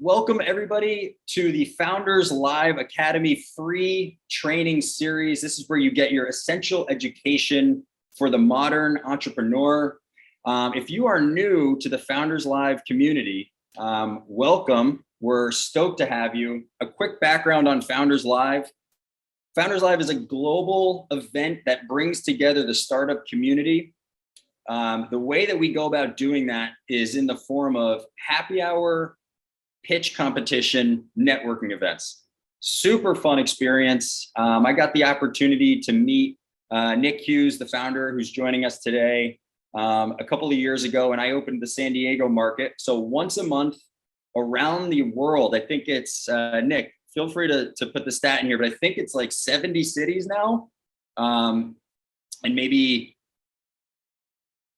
Welcome everybody to the Founders Live Academy free training series. This is where you get your essential education for the modern entrepreneur. If you are new to the Founders Live community, welcome. We're stoked to have you. A quick background on Founders Live. Founders Live is a global event that brings together the startup community. The way that we go about doing that is in the form of happy hour, pitch competition, networking events. Super fun experience. I got the opportunity to meet Nick Hughes, the founder who's joining us today, a couple of years ago, and I opened the San Diego market. So once a month around the world, I think it's, Nick, feel free to put the stat in here, but I think it's like 70 cities now. And maybe,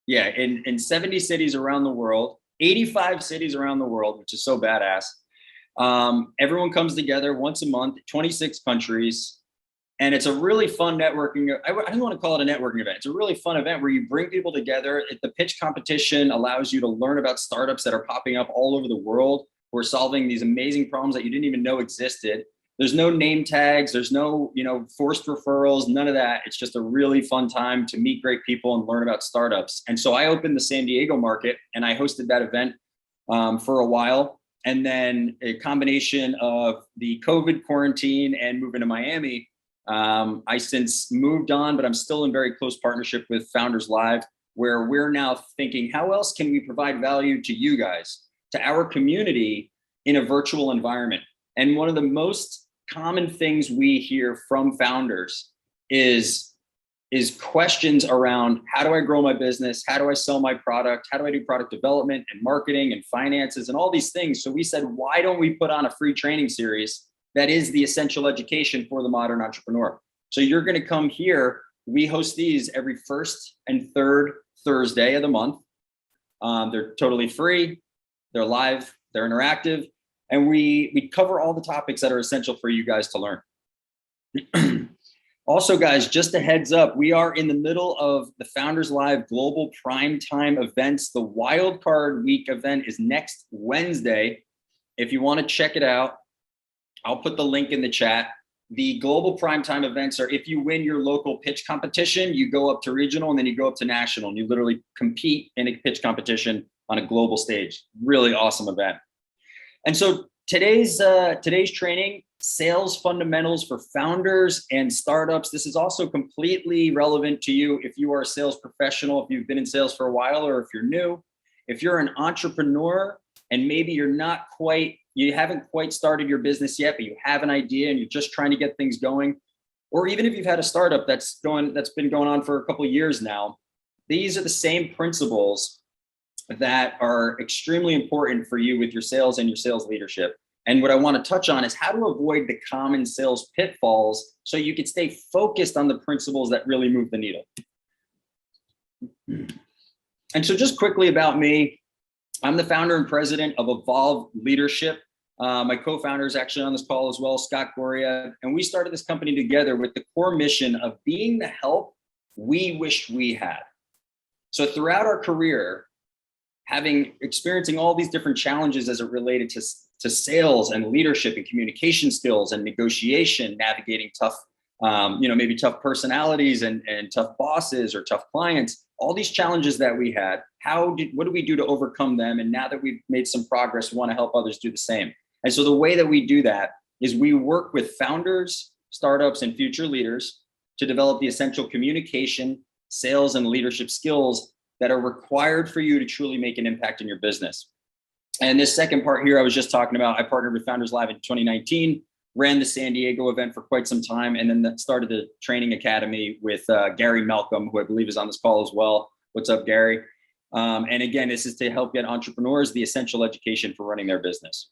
yeah, in 70 cities around the world, 85 cities around the world, which is so badass. Everyone comes together once a month, 26 countries. And it's a really fun networking. I don't want to call it a networking event. It's a really fun event where you bring people together. The pitch competition allows you to learn about startups that are popping up all over the world. We're solving these amazing problems that you didn't even know existed. There's no name tags. There's no, forced referrals, none of that. It's just a really fun time to meet great people and learn about startups. And so I opened the San Diego market and I hosted that event for a while. And then a combination of the COVID quarantine and moving to Miami, I since moved on, but I'm still in very close partnership with Founders Live, where we're now thinking, how else can we provide value to you guys, to our community in a virtual environment? And one of the most common things we hear from founders is questions around, how do I grow my business? How do I sell my product? How do I do product development and marketing and finances and all these things? So we said, why don't we put on a free training series that is the essential education for the modern entrepreneur? So you're going to come here. We host these every first and third Thursday of the month. They're totally free. They're live. They're interactive. And we cover all the topics that are essential for you guys to learn. Also, guys, just a heads up, we are in the middle of the Founders Live Global Primetime events. The Wildcard Week event is next Wednesday. If you want to check it out, I'll put the link in the chat. The Global Primetime events are, if you win your local pitch competition, you go up to regional and then you go up to national and you literally compete in a pitch competition on a global stage. Really awesome event. And so today's training, sales fundamentals for founders and startups. This is also completely relevant to you if you are a sales professional, if you've been in sales for a while, or if you're new. If you're an entrepreneur and maybe you haven't quite started your business yet, but you have an idea and you're just trying to get things going, or even if you've had a startup that's been going on for a couple of years now, these are the same principles that are extremely important for you with your sales and your sales leadership. And what I want to touch on is how to avoid the common sales pitfalls so you can stay focused on the principles that really move the needle. And so just quickly about me, I'm the founder and president of Evolve Leadership. My co-founder is actually on this call as well, Scott Goria. And we started this company together with the core mission of being the help we wished we had. So throughout our career, experiencing all these different challenges as it related to sales and leadership and communication skills and negotiation, navigating tough, maybe tough personalities and tough bosses or tough clients, all these challenges that we had, what do we do to overcome them? And now that we've made some progress, we want to help others do the same. And so the way that we do that is we work with founders, startups, and future leaders to develop the essential communication, sales, and leadership skills that are required for you to truly make an impact in your business. And this second part here, I was just talking about, I partnered with Founders Live in 2019, ran the San Diego event for quite some time, and then started the training academy with Gary Malcolm, who I believe is on this call as well. What's up, Gary? And again, this is to help get entrepreneurs the essential education for running their business.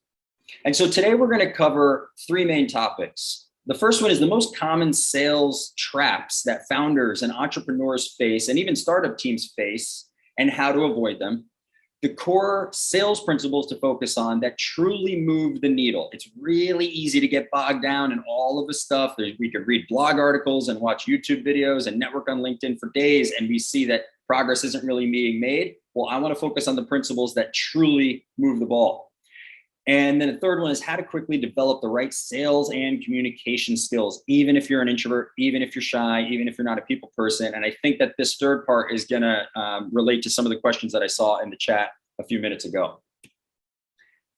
And so today we're going to cover three main topics. The first one is the most common sales traps that founders and entrepreneurs face, and even startup teams face, and how to avoid them. The core sales principles to focus on that truly move the needle. It's really easy to get bogged down in all of the stuff. We could read blog articles and watch YouTube videos and network on LinkedIn for days, and we see that progress isn't really being made. Well, I want to focus on the principles that truly move the ball. And then the third one is how to quickly develop the right sales and communication skills, even if you're an introvert, even if you're shy, even if you're not a people person. And I think that this third part is going to relate to some of the questions that I saw in the chat a few minutes ago.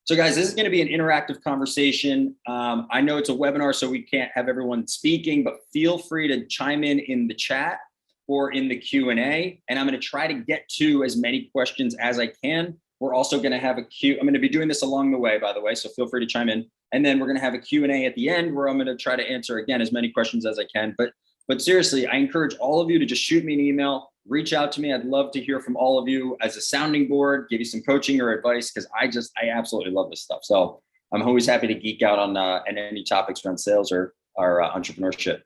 So guys, this is going to be an interactive conversation. I know it's a webinar, so we can't have everyone speaking, but feel free to chime in the chat or in the Q&A. And I'm going to try to get to as many questions as I can. We're also going to have a Q. I'm going to be doing this along the way, by the way, so feel free to chime in. And then we're going to have a Q&A at the end where I'm going to try to answer, again, as many questions as I can. But seriously, I encourage all of you to just shoot me an email, reach out to me. I'd love to hear from all of you as a sounding board, give you some coaching or advice, because I absolutely love this stuff. So I'm always happy to geek out on any topics around sales or entrepreneurship.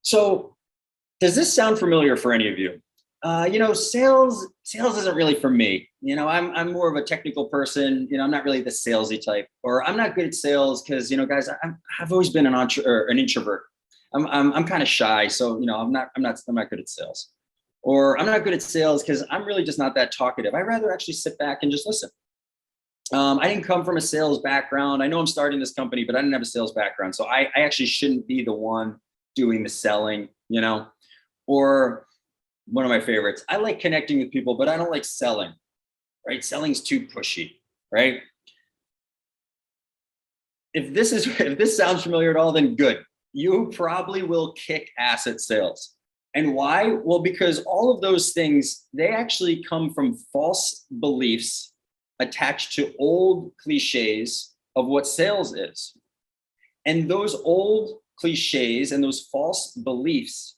So does this sound familiar for any of you? Sales isn't really for me. I'm more of a technical person. I'm not really the salesy type, or I'm not good at sales because, guys, I've always been an introvert. I'm kind of shy. So, I'm not good at sales, or I'm not good at sales because I'm really just not that talkative. I'd rather actually sit back and just listen. I didn't come from a sales background. I know I'm starting this company, but I didn't have a sales background. So I actually shouldn't be the one doing the selling, or one of my favorites. I like connecting with people, but I don't like selling, right? Selling's too pushy, right? If this sounds familiar at all, then good. You probably will kick ass at sales. And why? Well, because all of those things, they actually come from false beliefs attached to old cliches of what sales is. And those old cliches and those false beliefs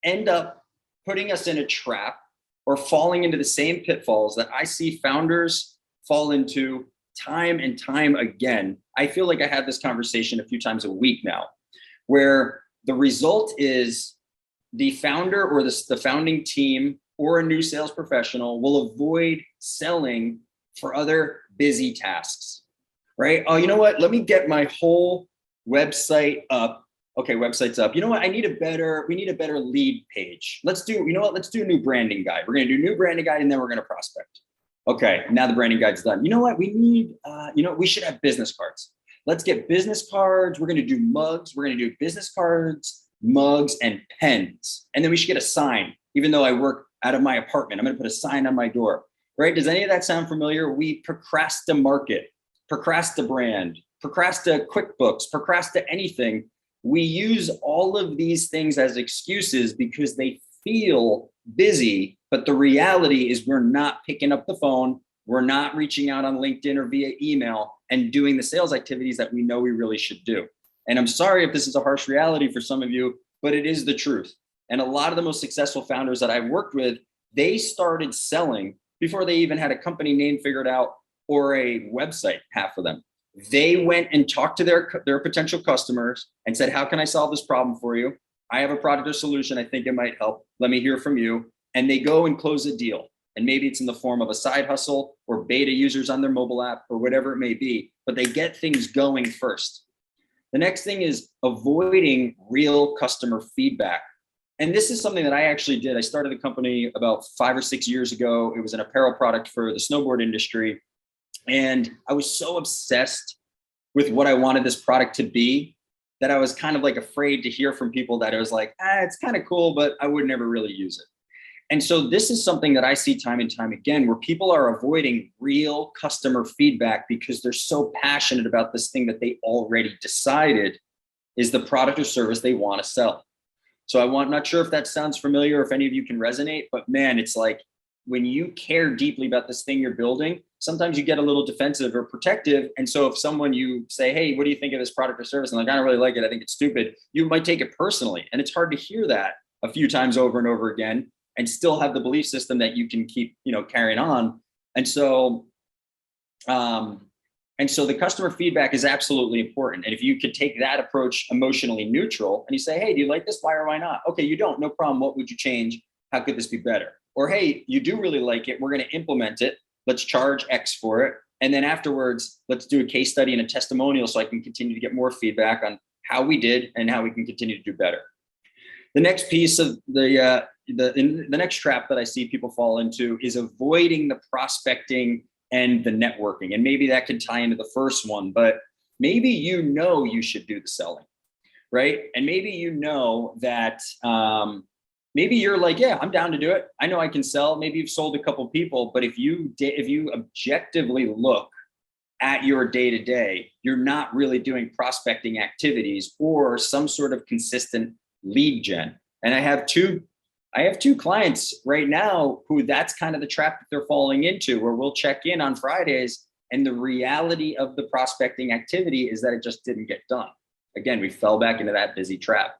end up putting us in a trap or falling into the same pitfalls that I see founders fall into time and time again. I feel like I have this conversation a few times a week now, where the result is the founder or the founding team or a new sales professional will avoid selling for other busy tasks, right? Oh, you know what? Let me get my whole website up. Okay, website's up. You know what? We need a better lead page. Let's do a new branding guide. We're going to do a new branding guide, and then we're going to prospect. Okay, now the branding guide's done. You know what? We need, we should have business cards. Let's get business cards. We're going to do mugs. We're going to do business cards, mugs, and pens. And then we should get a sign. Even though I work out of my apartment, I'm going to put a sign on my door, right? Does any of that sound familiar? We procrastinate, brand, procrastinate QuickBooks, procrastinate anything. We use all of these things as excuses because they feel busy, but the reality is we're not picking up the phone. We're not reaching out on LinkedIn or via email and doing the sales activities that we know we really should do. And I'm sorry if this is a harsh reality for some of you, but it is the truth. And a lot of the most successful founders that I've worked with, they started selling before they even had a company name figured out or a website, half of them. They went and talked to their potential customers and said, how can I solve this problem for you? I have a product or solution. I think it might help. Let me hear from you. And they go and close a deal. And maybe it's in the form of a side hustle or beta users on their mobile app or whatever it may be, but they get things going first. The next thing is avoiding real customer feedback. And this is something that I actually did. I started a company about 5 or 6 years ago. It was an apparel product for the snowboard industry. And I was so obsessed with what I wanted this product to be that I was kind of like afraid to hear from people that it was like, it's kind of cool, but I would never really use it. And so this is something that I see time and time again, where people are avoiding real customer feedback because they're so passionate about this thing that they already decided is the product or service they want to sell. So not sure if that sounds familiar, or if any of you can resonate, but man, it's like when you care deeply about this thing you're building, sometimes you get a little defensive or protective. And so if you say, hey, what do you think of this product or service? And like, I don't really like it. I think it's stupid. You might take it personally. And it's hard to hear that a few times over and over again and still have the belief system that you can keep, carrying on. And so the customer feedback is absolutely important. And if you could take that approach emotionally neutral and you say, hey, do you like this? Why or why not? Okay, you don't, no problem. What would you change? How could this be better? Or, hey, you do really like it. We're going to implement it. Let's charge X for it. And then afterwards, let's do a case study and a testimonial so I can continue to get more feedback on how we did and how we can continue to do better. The next piece of the next trap that I see people fall into is avoiding the prospecting and the networking. And maybe that could tie into the first one, but maybe you should do the selling, right? And maybe that maybe you're like, yeah, I'm down to do it. I know I can sell. Maybe you've sold a couple people, but if you objectively look at your day-to-day, you're not really doing prospecting activities or some sort of consistent lead gen. And I have two clients right now who that's kind of the trap that they're falling into, where we'll check in on Fridays and the reality of the prospecting activity is that it just didn't get done. Again, we fell back into that busy trap.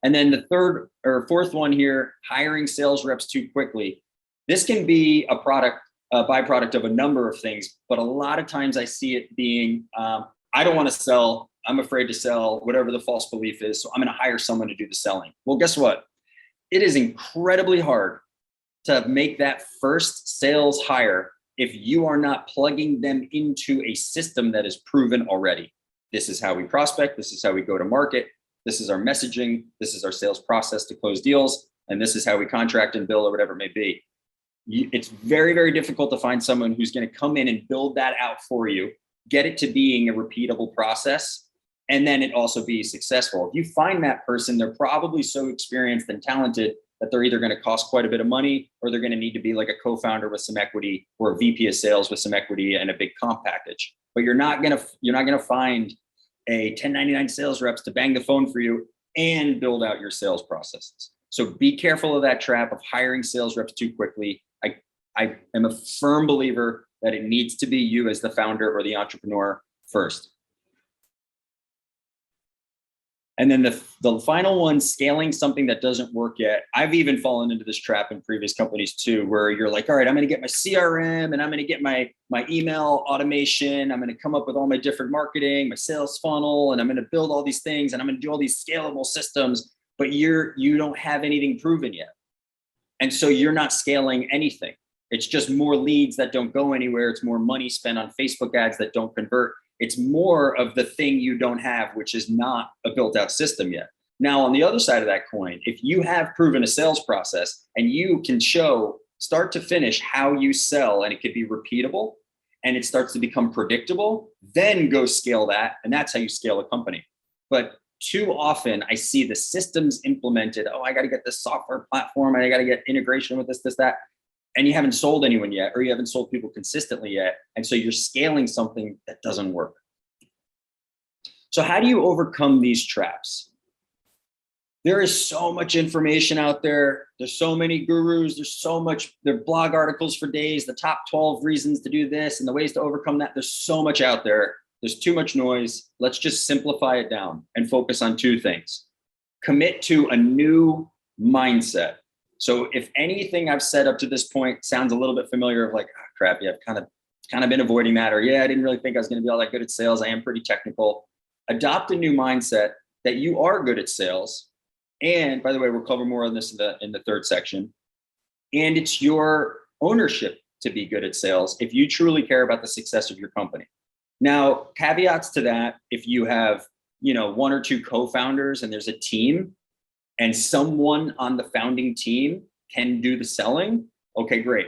And then the third or fourth one here, hiring sales reps too quickly. This can be a byproduct of a number of things, but a lot of times I see it being, I don't want to sell. I'm afraid to sell, whatever the false belief is. So I'm going to hire someone to do the selling. Well, guess what? It is incredibly hard to make that first sales hire if you are not plugging them into a system that is proven already. This is how we prospect. This is how we go to market. This is our messaging. This is our sales process to close deals. And this is how we contract and bill or whatever it may be. It's very, very difficult to find someone who's going to come in and build that out for you, get it to being a repeatable process, and then it also be successful. If you find that person, they're probably so experienced and talented that they're either going to cost quite a bit of money or they're going to need to be like a co-founder with some equity or a VP of sales with some equity and a big comp package. But you're not going to find a 1099 sales reps to bang the phone for you and build out your sales processes. So be careful of that trap of hiring sales reps too quickly. I am a firm believer that it needs to be you as the founder or the entrepreneur first. And then the final one, scaling something that doesn't work yet. I've even fallen into this trap in previous companies too, where you're like, all right, I'm going to get my CRM and I'm going to get my email automation. I'm going to come up with all my different marketing, my sales funnel, and I'm going to build all these things and I'm going to do all these scalable systems, but you don't have anything proven yet. And so you're not scaling anything. It's just more leads that don't go anywhere. It's more money spent on Facebook ads that don't convert. It's more of the thing you don't have, which is not a built out system yet. Now, on the other side of that coin, if you have proven a sales process and you can show start to finish how you sell and it could be repeatable and it starts to become predictable, then go scale that. And that's how you scale a company. But too often I see the systems implemented. Oh, I got to get this software platform and I got to get integration with this, that. And you haven't sold anyone yet, or you haven't sold people consistently yet. And so you're scaling something that doesn't work. So how do you overcome these traps? There is so much information out there. There's so many gurus. There are blog articles for days, the top 12 reasons to do this and the ways to overcome that. There's so much out there. There's too much noise. Let's just simplify it down and focus on two things. Commit to a new mindset. So if anything I've said up to this point sounds a little bit familiar of like, oh, crap, yeah, I've kind of been avoiding that, or yeah, I didn't really think I was going to be all that good at sales. I am pretty technical. Adopt a new mindset that you are good at sales. And by the way, we'll cover more on this in the third section. And it's your ownership to be good at sales if you truly care about the success of your company. Now, caveats to that, if you have, one or two co-founders and there's a team, and someone on the founding team can do the selling, okay, great.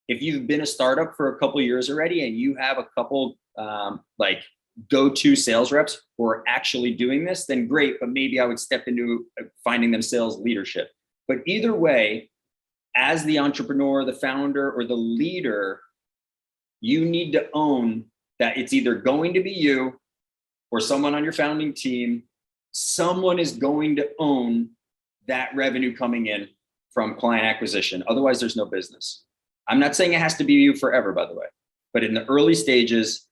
If you've been a startup for a couple of years already and you have a couple go-to sales reps who are actually doing this, then great, but maybe I would step into finding them sales leadership. But either way, as the entrepreneur, the founder, or the leader, you need to own that it's either going to be you or someone on your founding team. Someone is going to own that revenue coming in from client acquisition. Otherwise, there's no business. I'm not saying it has to be you forever, by the way, but in the early stages,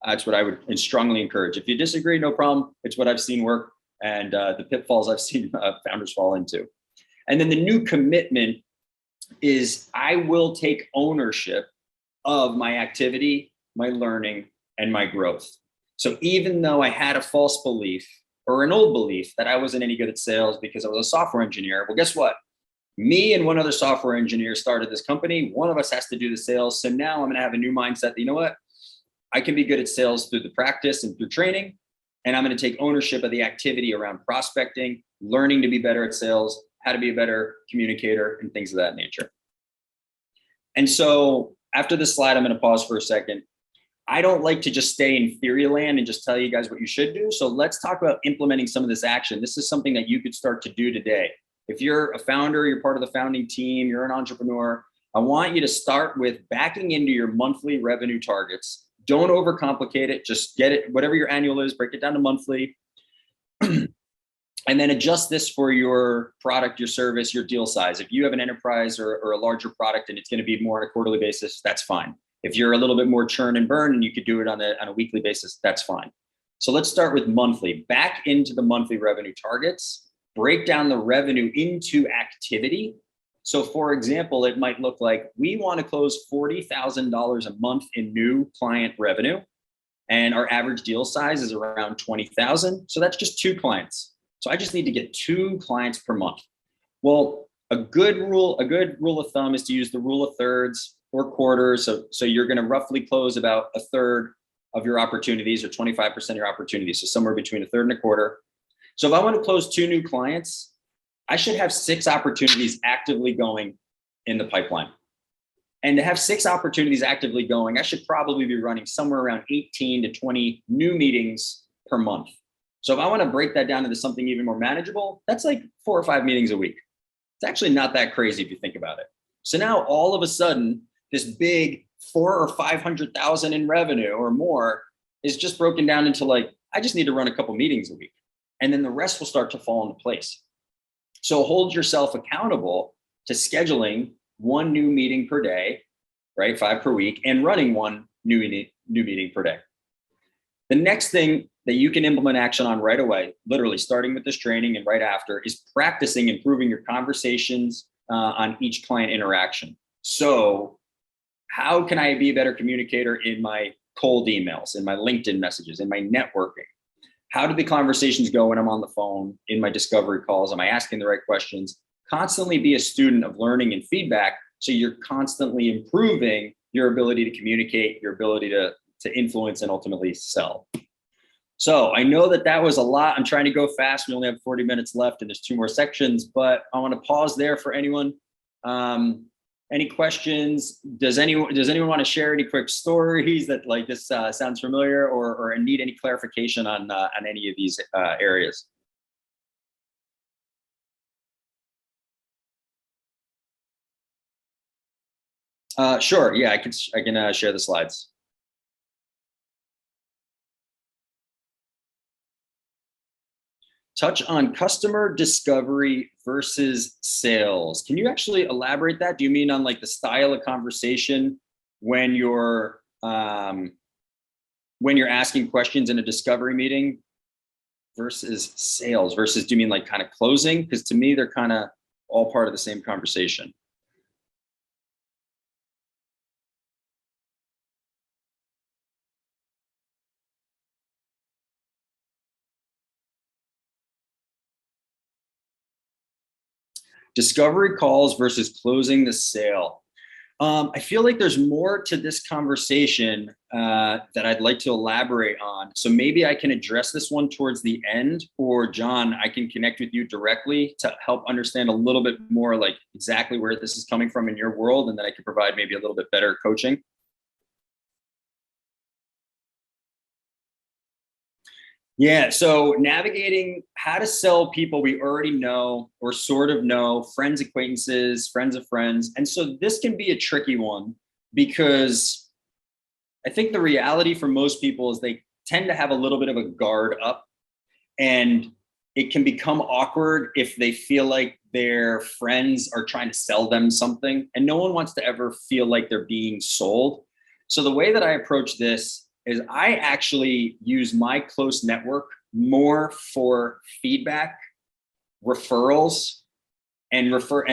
that's what I would strongly encourage. If you disagree, no problem. It's what I've seen work and the pitfalls I've seen founders fall into. And then the new commitment is I will take ownership of my activity, my learning, and my growth. So even though I had a false belief or an old belief that I wasn't any good at sales because I was a software engineer, well, guess what? Me and one other software engineer started this company. One of us has to do the sales. So now I'm going to have a new mindset that, you know what? I can be good at sales through the practice and through training. And I'm going to take ownership of the activity around prospecting, learning to be better at sales, how to be a better communicator, and things of that nature. And so after this slide, I'm going to pause for a second. I don't like to just stay in theory land and just tell you guys what you should do. So let's talk about implementing some of this action. This is something that you could start to do today. If you're a founder, you're part of the founding team, you're an entrepreneur, I want you to start with backing into your monthly revenue targets. Don't overcomplicate it. Just get it, whatever your annual is, break it down to monthly. And then adjust this for your product, your service, your deal size. If you have an enterprise or a larger product and it's going to be more on a quarterly basis, that's fine. If you're a little bit more churn and burn and you could do it on a weekly basis, that's fine. So let's start with monthly. Back into the monthly revenue targets, break down the revenue into activity. So for example, it might look like we want to close $40,000 a month in new client revenue. And our average deal size is around 20,000. So that's just 2 clients. So I just need to get 2 clients per month. Well, a good rule of thumb is to use the rule of thirds or quarters. So you're going to roughly close about a third of your opportunities or 25% of your opportunities. So somewhere between a third and a quarter. So if I want to close 2 new clients, I should have 6 opportunities actively going in the pipeline. And to have 6 opportunities actively going, I should probably be running somewhere around 18 to 20 new meetings per month. So if I want to break that down into something even more manageable, that's like 4 or 5 meetings a week. It's actually not that crazy if you think about it. So now all of a sudden, this big 400,000 or 500,000 in revenue or more is just broken down into like, I just need to run a couple meetings a week. And then the rest will start to fall into place. So hold yourself accountable to scheduling 1 new meeting per day, right? 5 per week, and running 1 new meeting per day. The next thing that you can implement action on right away, literally starting with this training and right after, is practicing improving your conversations on each client interaction. So how can I be a better communicator in my cold emails, in my LinkedIn messages, in my networking? How do the conversations go when I'm on the phone, in my discovery calls? Am I asking the right questions? Constantly be a student of learning and feedback, so you're constantly improving your ability to communicate, your ability to influence and ultimately sell. So I know that was a lot. I'm trying to go fast. We only have 40 minutes left and there's 2 more sections, but I want to pause there for anyone. Any questions? Does anyone want to share any quick stories that like this sounds familiar or need any clarification on any of these areas? Sure. Yeah, I can share the slides. Touch on customer discovery versus sales. Can you actually elaborate that? Do you mean on like the style of conversation when you're asking questions in a discovery meeting versus sales versus, do you mean like kind of closing? Because to me, they're kind of all part of the same conversation. Discovery calls versus closing the sale. I feel like there's more to this conversation that I'd like to elaborate on. So maybe I can address this one towards the end, or John, I can connect with you directly to help understand a little bit more like exactly where this is coming from in your world, and then I can provide maybe a little bit better coaching. Yeah, so navigating how to sell people we already know or sort of know, friends, acquaintances, friends of friends. And so this can be a tricky one because I think the reality for most people is they tend to have a little bit of a guard up, and it can become awkward if they feel like their friends are trying to sell them something, and no one wants to ever feel like they're being sold. So the way that I approach this is I actually use my close network more for feedback, referrals, and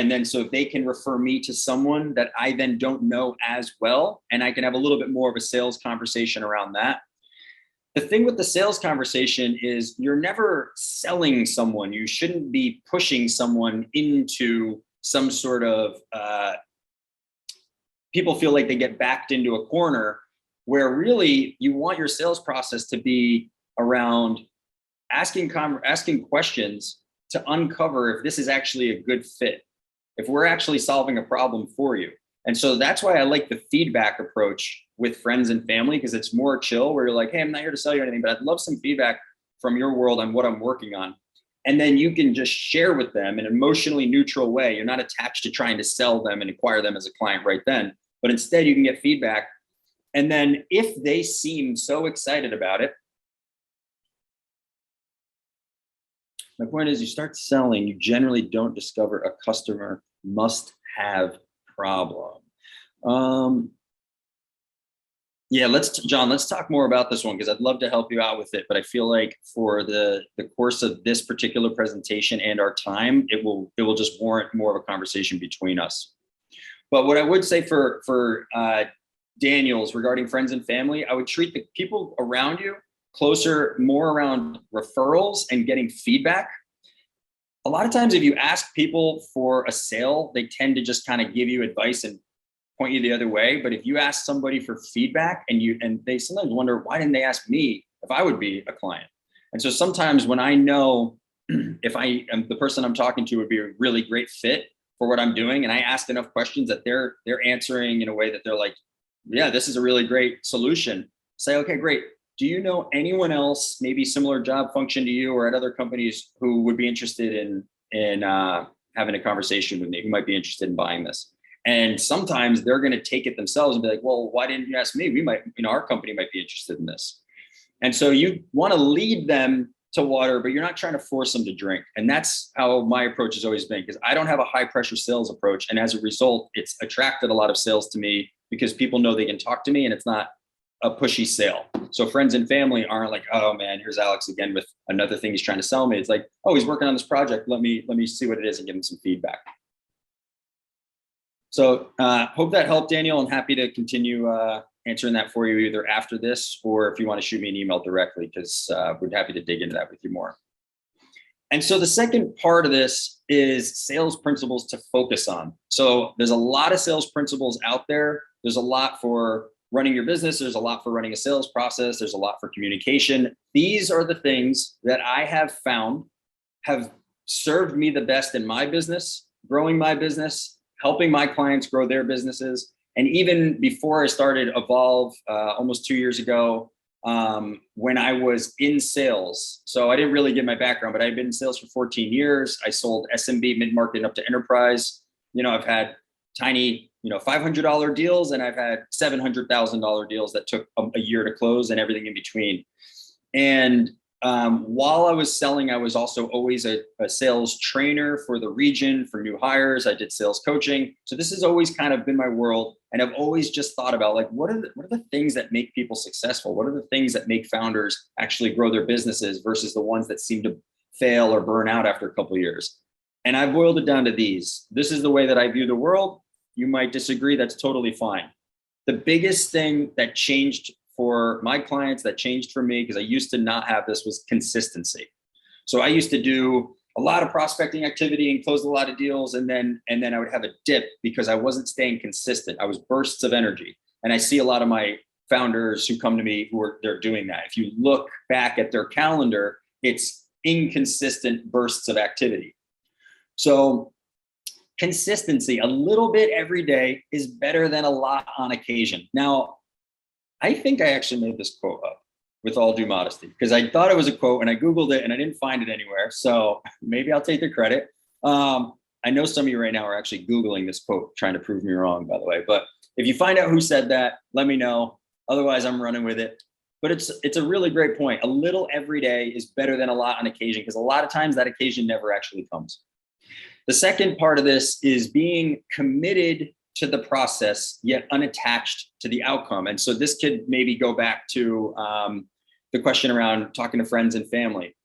then so if they can refer me to someone that I then don't know as well, and I can have a little bit more of a sales conversation around that. The thing with the sales conversation is you're never selling someone. You shouldn't be pushing someone into some sort of, people feel like they get backed into a corner, where really you want your sales process to be around asking questions to uncover if this is actually a good fit, if we're actually solving a problem for you. And so that's why I like the feedback approach with friends and family, because it's more chill, where you're like, hey, I'm not here to sell you anything, but I'd love some feedback from your world on what I'm working on. And then you can just share with them in an emotionally neutral way. You're not attached to trying to sell them and acquire them as a client right then, but instead you can get feedback. And then if they seem so excited about it, my point is, you start selling, you generally don't discover a customer must-have problem. Yeah, John, let's talk more about this one, because I'd love to help you out with it. But I feel like for the course of this particular presentation and our time, it will just warrant more of a conversation between us. But what I would say for Daniels regarding friends and family, I would treat the people around you closer, more around referrals and getting feedback. A lot of times, if you ask people for a sale, they tend to just kind of give you advice and point you the other way. But if you ask somebody for feedback, and they sometimes wonder, why didn't they ask me if I would be a client? And so sometimes when I know if I am the person I'm talking to would be a really great fit for what I'm doing, and I ask enough questions that they're answering in a way that they're like, yeah, this is a really great solution. Say, okay, great. Do you know anyone else, maybe similar job function to you or at other companies, who would be interested in having a conversation with me, who might be interested in buying this? And sometimes they're going to take it themselves and be like, well, why didn't you ask me? We might, our company might be interested in this. And so you want to lead them to water, but you're not trying to force them to drink. And that's how my approach has always been, because I don't have a high pressure sales approach. And as a result, it's attracted a lot of sales to me, because people know they can talk to me and it's not a pushy sale. So friends and family aren't like, oh man, here's Alex again with another thing he's trying to sell me. It's like, oh, he's working on this project. Let me see what it is and give him some feedback. So hope that helped, Daniel. I'm happy to continue answering that for you either after this, or if you want to shoot me an email directly, because we're happy to dig into that with you more. And so the second part of this is sales principles to focus on. So there's a lot of sales principles out there. There's a lot for running your business. There's a lot for running a sales process. There's a lot for communication. These are the things that I have found have served me the best in my business, growing my business, helping my clients grow their businesses. And even before I started Evolve almost 2 years ago, when I was in sales. So I didn't really give my background, but I've been in sales for 14 years. I sold SMB, mid-market, up to enterprise. I've had tiny, $500 deals, and I've had $700,000 deals that took a year to close, and everything in between. And while I was selling, I was also always a sales trainer for the region, for new hires. I did sales coaching. So this has always kind of been my world. And I've always just thought about, like, what are the things that make people successful? What are the things that make founders actually grow their businesses versus the ones that seem to fail or burn out after a couple of years? And I boiled it down to these. This is the way that I view the world. You might disagree. That's totally fine. The biggest thing that changed for my clients, that changed for me, because I used to not have this, was consistency. So I used to do a lot of prospecting activity and close a lot of deals, and then I would have a dip because I wasn't staying consistent. I was bursts of energy. And I see a lot of my founders who come to me they're doing that. If you look back at their calendar, it's inconsistent bursts of activity. So consistency, a little bit every day, is better than a lot on occasion. Now, I think I actually made this quote up, with all due modesty, because I thought it was a quote and I Googled it and I didn't find it anywhere. So maybe I'll take the credit. I know some of you right now are actually Googling this quote, trying to prove me wrong, by the way. But if you find out who said that, let me know. Otherwise, I'm running with it. But it's a really great point. A little every day is better than a lot on occasion, because a lot of times that occasion never actually comes. The second part of this is being committed to the process, yet unattached to the outcome. And so this could maybe go back to the question around talking to friends and family.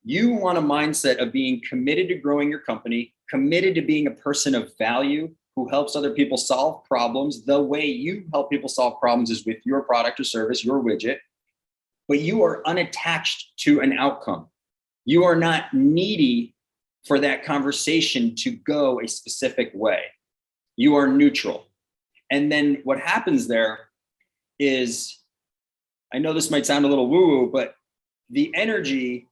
You want a mindset of being committed to growing your company, committed to being a person of value who helps other people solve problems. The way you help people solve problems is with your product or service, your widget, but you are unattached to an outcome. You are not needy for that conversation to go a specific way. You are neutral. And then what happens there is, I know this might sound a little woo-woo, but the energy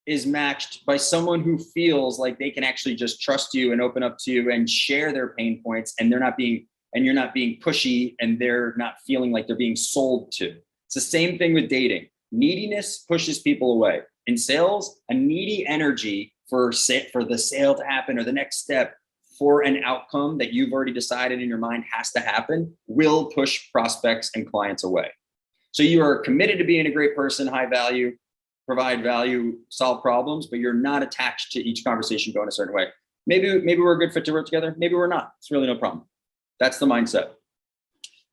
is matched by someone who feels like they can actually just trust you and open up to you and share their pain points, and they're not being and you're not being pushy and they're not feeling like they're being sold to. It's the same thing with dating. Neediness pushes people away. In sales, a needy energy for the sale to happen or the next step for an outcome that you've already decided in your mind has to happen will push prospects and clients away. So you are committed to being a great person, high value, provide value, solve problems, but you're not attached to each conversation going a certain way. Maybe we're a good fit to work together. Maybe we're not. It's really no problem. That's the mindset.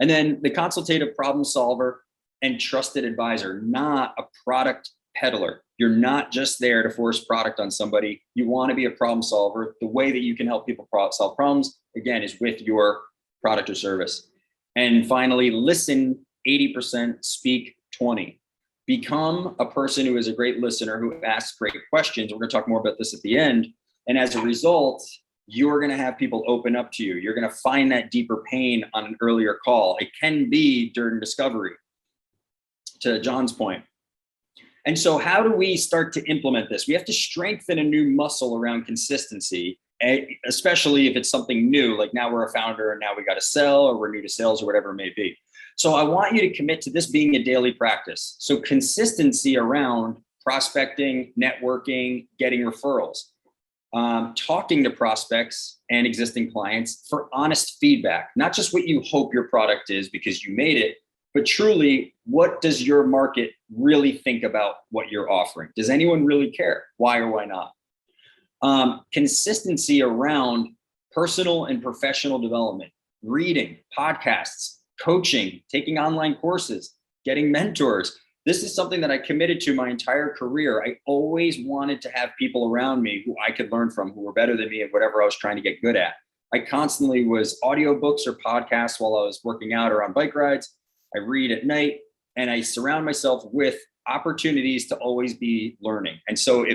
And then the consultative problem solver and trusted advisor, not a product peddler. You're not just there to force product on somebody. You want to be a problem solver. The way that you can help people solve problems, again, is with your product or service. And finally, listen 80%, speak 20. Become a person who is a great listener, who asks great questions. We're going to talk more about this at the end. And as a result, you're going to have people open up to you. You're going to find that deeper pain on an earlier call. It can be during discovery, to John's point. And so how do we start to implement this? We have to strengthen a new muscle around consistency, especially if it's something new, like now we're a founder and now we got to sell, or we're new to sales, or whatever it may be. So I want you to commit to this being a daily practice. So consistency around prospecting, networking, getting referrals, talking to prospects and existing clients for honest feedback, not just what you hope your product is because you made it, but truly, what does your market really think about what you're offering? Does anyone really care? Why or why not? Consistency around personal and professional development, reading, podcasts, coaching, taking online courses, getting mentors. This is something that I committed to my entire career. I always wanted to have people around me who I could learn from, who were better than me at whatever I was trying to get good at. I constantly was audiobooks or podcasts while I was working out or on bike rides. I read at night, and I surround myself with opportunities to always be learning. And so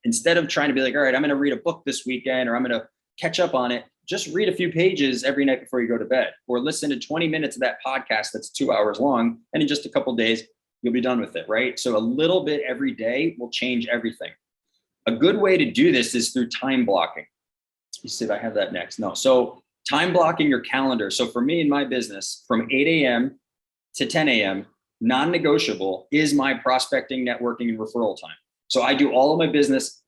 instead of trying to be like, all right, I'm going to read a book this weekend, or I'm going to catch up on it, just read a few pages every night before you go to bed, or listen to 20 minutes of that podcast that's 2 hours long. And in just a couple of days, you'll be done with it, right? So a little bit every day will change everything. A good way to do this is through time blocking. You said I have that next. No. So time blocking your calendar. So for me in my business, from 8 a.m. to 10 a.m., non-negotiable is my prospecting, networking, and referral time. So I do all of my business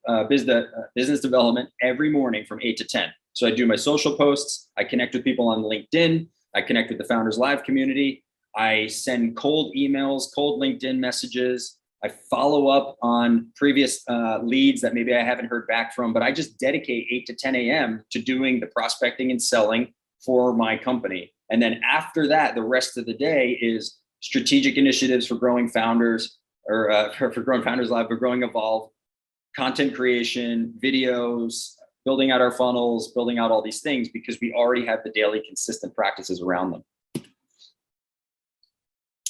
development every morning from 8 to 10. So I do my social posts. I connect with people on LinkedIn. I connect with the Founders Live community. I send cold emails, cold LinkedIn messages. I follow up on previous leads that maybe I haven't heard back from, but I just dedicate 8 to 10 a.m. to doing the prospecting and selling for my company. And then after that, the rest of the day is strategic initiatives for growing founders, or for growing Founders Live, but growing Evolve, content creation, videos, building out our funnels, building out all these things, because we already have the daily consistent practices around them.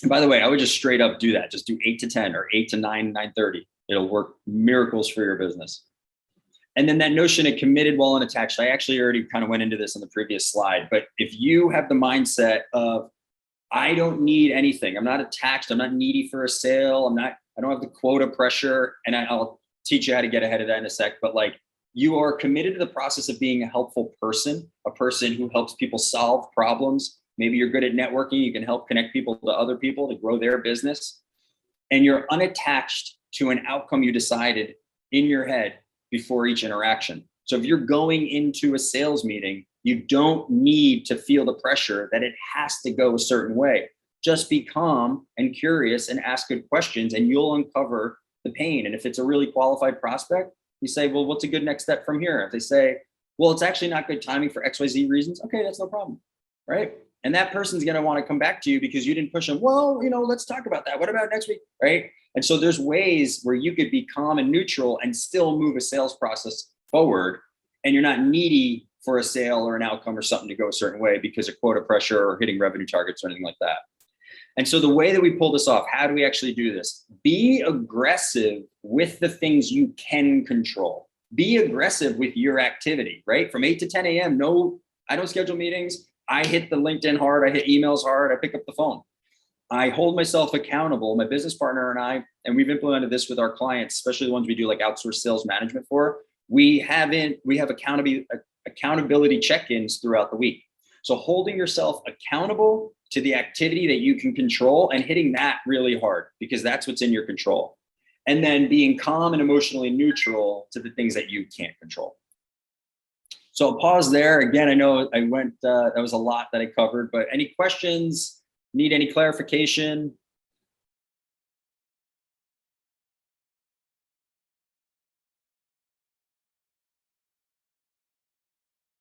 And by the way, I would just straight up do that. Just do 8 to 10 or 8 to 9, 9:30. It'll work miracles for your business. And then that notion of committed while unattached, I actually already kind of went into this in the previous slide, but if you have the mindset of, I don't need anything, I'm not attached, I'm not needy for a sale, I don't have the quota pressure, and I'll teach you how to get ahead of that in a sec, but like, you are committed to the process of being a helpful person, a person who helps people solve problems. Maybe you're good at networking, you can help connect people to other people to grow their business, and you're unattached to an outcome you decided in your head before each interaction. So if you're going into a sales meeting, you don't need to feel the pressure that it has to go a certain way. Just be calm and curious and ask good questions, and you'll uncover the pain. And if it's a really qualified prospect, you say, well, what's a good next step from here? If they say, well, it's actually not good timing for XYZ reasons, okay, that's no problem, right? And that person's going to want to come back to you because you didn't push them. Well, let's talk about that. What about next week, right? And so there's ways where you could be calm and neutral and still move a sales process forward, and you're not needy for a sale or an outcome or something to go a certain way because of quota pressure or hitting revenue targets or anything like that. And so the way that we pull this off, how do we actually do this? Be aggressive with the things you can control. Be aggressive with your activity, right? From 8 to 10 a.m., no, I don't schedule meetings. I hit the LinkedIn hard. I hit emails hard. I pick up the phone. I hold myself accountable, my business partner and I, and we've implemented this with our clients, especially the ones we do like outsourced sales management for. We have accountability check-ins throughout the week. So holding yourself accountable to the activity that you can control and hitting that really hard, because that's what's in your control. And then being calm and emotionally neutral to the things that you can't control. So I'll pause there. Again, I know I went, that was a lot that I covered, but any questions? Need any clarification?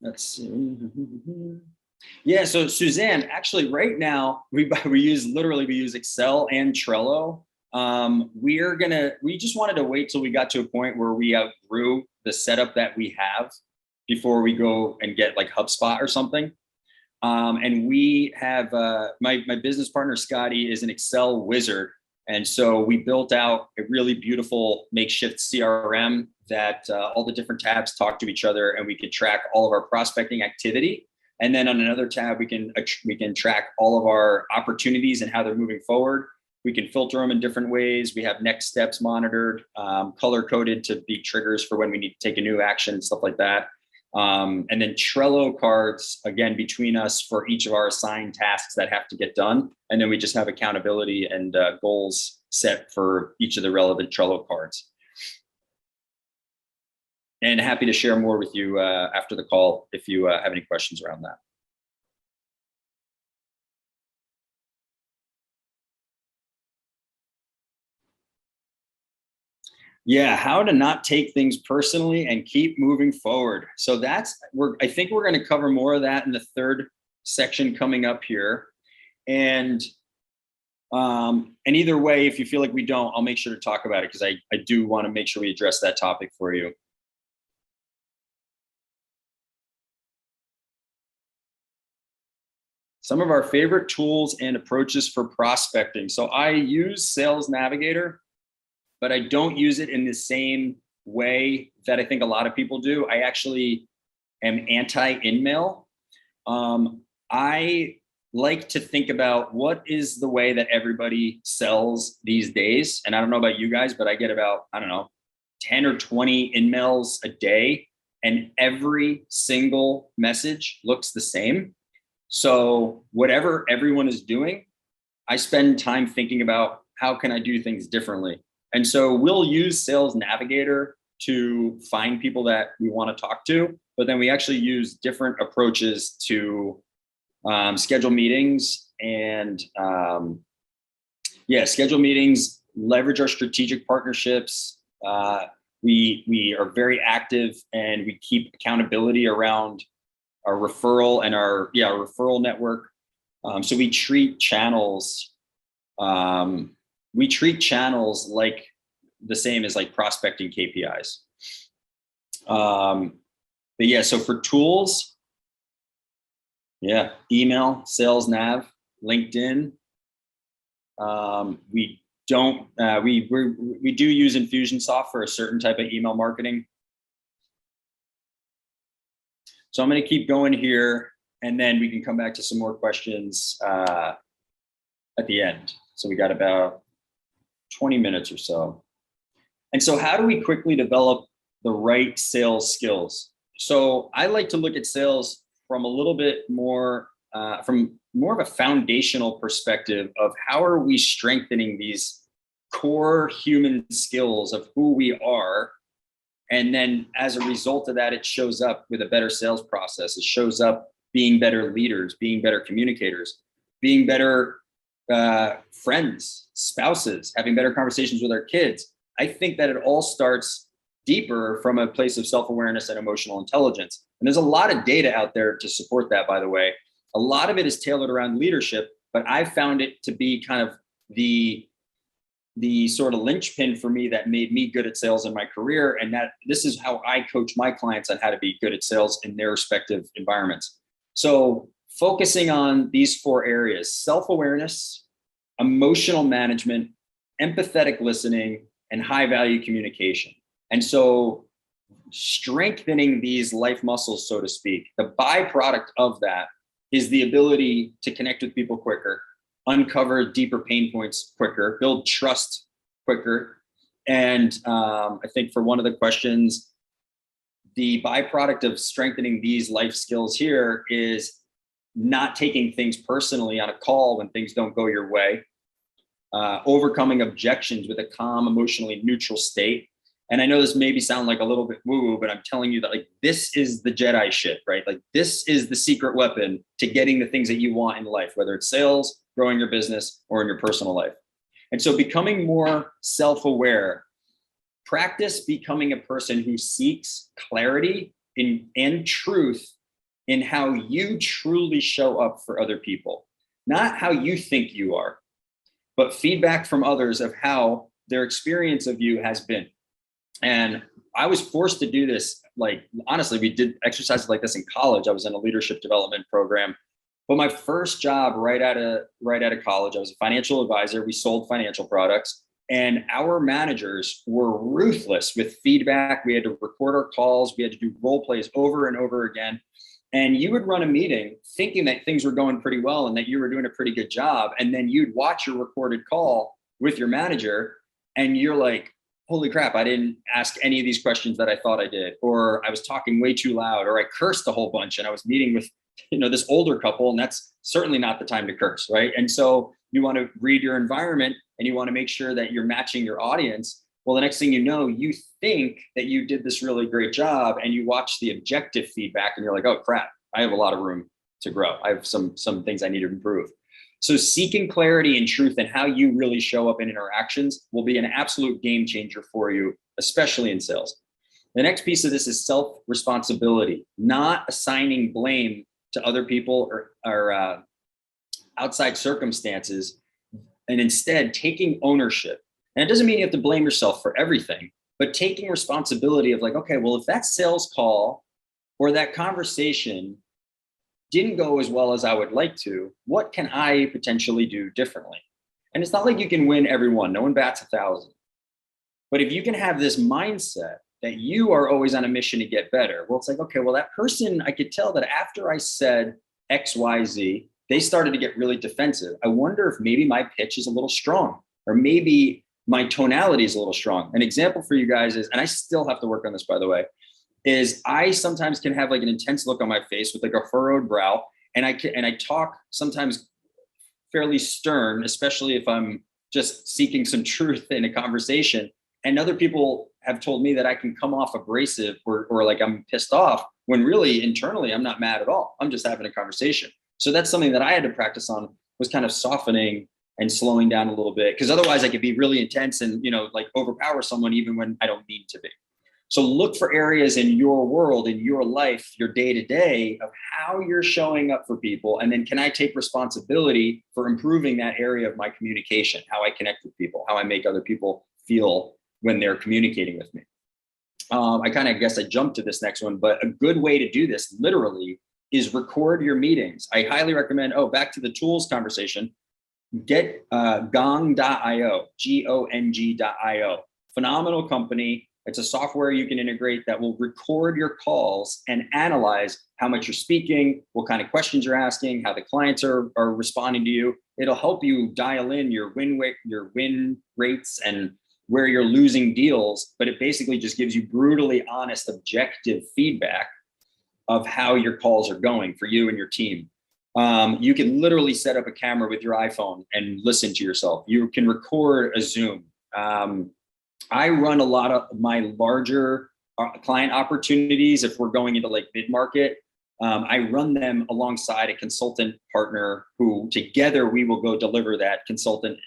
Let's see. Yeah, so Suzanne, actually right now, we use Excel and Trello. We just wanted to wait till we got to a point where we outgrew the setup that we have before we go and get like HubSpot or something. And we have, my business partner, Scotty, is an Excel wizard. And so we built out a really beautiful makeshift CRM that all the different tabs talk to each other, and we can track all of our prospecting activity. And then on another tab, we can track all of our opportunities and how they're moving forward. We can filter them in different ways. We have next steps monitored, color coded to be triggers for when we need to take a new action, stuff like that. And then Trello cards, again, between us for each of our assigned tasks that have to get done. And then we just have accountability and goals set for each of the relevant Trello cards. And happy to share more with you after the call if you have any questions around that. Yeah, how to not take things personally and keep moving forward. So I think we're going to cover more of that in the third section coming up here. And either way, if you feel like we don't, I'll make sure to talk about it, because I do want to make sure we address that topic for you. Some of our favorite tools and approaches for prospecting. So I use Sales Navigator, but I don't use it in the same way that I think a lot of people do. I actually am anti-InMail. I like to think about what is the way that everybody sells these days. And I don't know about you guys, but I get about, 10 or 20 InMails a day, and every single message looks the same. So whatever everyone is doing, I spend time thinking about how can I do things differently. And so we'll use Sales Navigator to find people that we want to talk to, but then we actually use different approaches to schedule meetings and schedule meetings, leverage our strategic partnerships. We are very active, and we keep accountability around our referral and our referral network. So we treat channels like the same as like prospecting KPIs. But yeah, so for tools, email, Sales Nav, LinkedIn. We do use Infusionsoft for a certain type of email marketing. So I'm going to keep going here, and then we can come back to some more questions at the end. So we got about 20 minutes or so. And so how do we quickly develop the right sales skills? So I like to look at sales from a little bit more, from more of a foundational perspective of how are we strengthening these core human skills of who we are. And then as a result of that, it shows up with a better sales process. It shows up being better leaders, being better communicators, being better friends, spouses, having better conversations with our kids. I think that it all starts deeper from a place of self-awareness and emotional intelligence. And there's a lot of data out there to support that, by the way. A lot of it is tailored around leadership, but I found it to be kind of the sort of linchpin for me that made me good at sales in my career. And that this is how I coach my clients on how to be good at sales in their respective environments. So focusing on these 4 areas: self-awareness, emotional management, empathetic listening, and high-value communication. And so strengthening these life muscles, so to speak, the byproduct of that is the ability to connect with people quicker, uncover deeper pain points quicker, build trust quicker. And I think for one of the questions, the byproduct of strengthening these life skills here is not taking things personally on a call when things don't go your way, overcoming objections with a calm, emotionally neutral state. And I know this maybe sound like a little bit woo-woo, but I'm telling you that like this is the Jedi shit, right? Like this is the secret weapon to getting the things that you want in life, whether it's sales, growing your business, or in your personal life. And so becoming more self-aware, practice becoming a person who seeks clarity and truth in how you truly show up for other people, not how you think you are, but feedback from others of how their experience of you has been. And I was forced to do this. Like, honestly, we did exercises like this in college. I was in a leadership development program. But my first job right out of college, I was a financial advisor. We sold financial products, and our managers were ruthless with feedback. We had to record our calls. We had to do role plays over and over again. And you would run a meeting thinking that things were going pretty well and that you were doing a pretty good job. And then you'd watch your recorded call with your manager and you're like, holy crap, I didn't ask any of these questions that I thought I did, or I was talking way too loud, or I cursed a whole bunch and I was meeting with, this older couple, and that's certainly not the time to curse, right? And so you want to read your environment and you want to make sure that you're matching your audience. Well, the next thing you know, you think that you did this really great job and you watch the objective feedback and you're like, oh crap, I have a lot of room to grow. I have some things I need to improve. So seeking clarity and truth and how you really show up in interactions will be an absolute game changer for you, especially in sales. The next piece of this is self-responsibility, not assigning blame to other people or outside circumstances, and instead taking ownership. And it doesn't mean you have to blame yourself for everything, but taking responsibility of like, okay, well, if that sales call or that conversation didn't go as well as I would like to, what can I potentially do differently? And it's not like you can win everyone. No one bats 1,000. But if you can have this mindset that you are always on a mission to get better, well, it's like, okay, well, that person, I could tell that after I said X, Y, Z, they started to get really defensive. I wonder if maybe my pitch is a little strong, or maybe my tonality is a little strong. An example for you guys is, and I still have to work on this, by the way, is I sometimes can have like an intense look on my face with like a furrowed brow. And I talk sometimes fairly stern, especially if I'm just seeking some truth in a conversation. And other people have told me that I can come off abrasive or like I'm pissed off, when really internally I'm not mad at all. I'm just having a conversation. So that's something that I had to practice on, was kind of softening and slowing down a little bit, because otherwise I could be really intense and, like overpower someone even when I don't need to be. So look for areas in your world, in your life, your day-to-day of how you're showing up for people. And then can I take responsibility for improving that area of my communication, how I connect with people, how I make other people feel when they're communicating with me. I kind of guess I jumped to this next one, but a good way to do this literally is record your meetings. I highly recommend, back to the tools conversation, get gong.io, Gong.io. Phenomenal company. It's a software you can integrate that will record your calls and analyze how much you're speaking, what kind of questions you're asking, how the clients are responding to you. It'll help you dial in your win rates and where you're losing deals, but it basically just gives you brutally honest, objective feedback of how your calls are going for you and your team. You can literally set up a camera with your iPhone and listen to yourself. You can record a Zoom. I run a lot of my larger client opportunities. If we're going into like mid-market, I run them alongside a consultant partner who together we will go deliver that consulting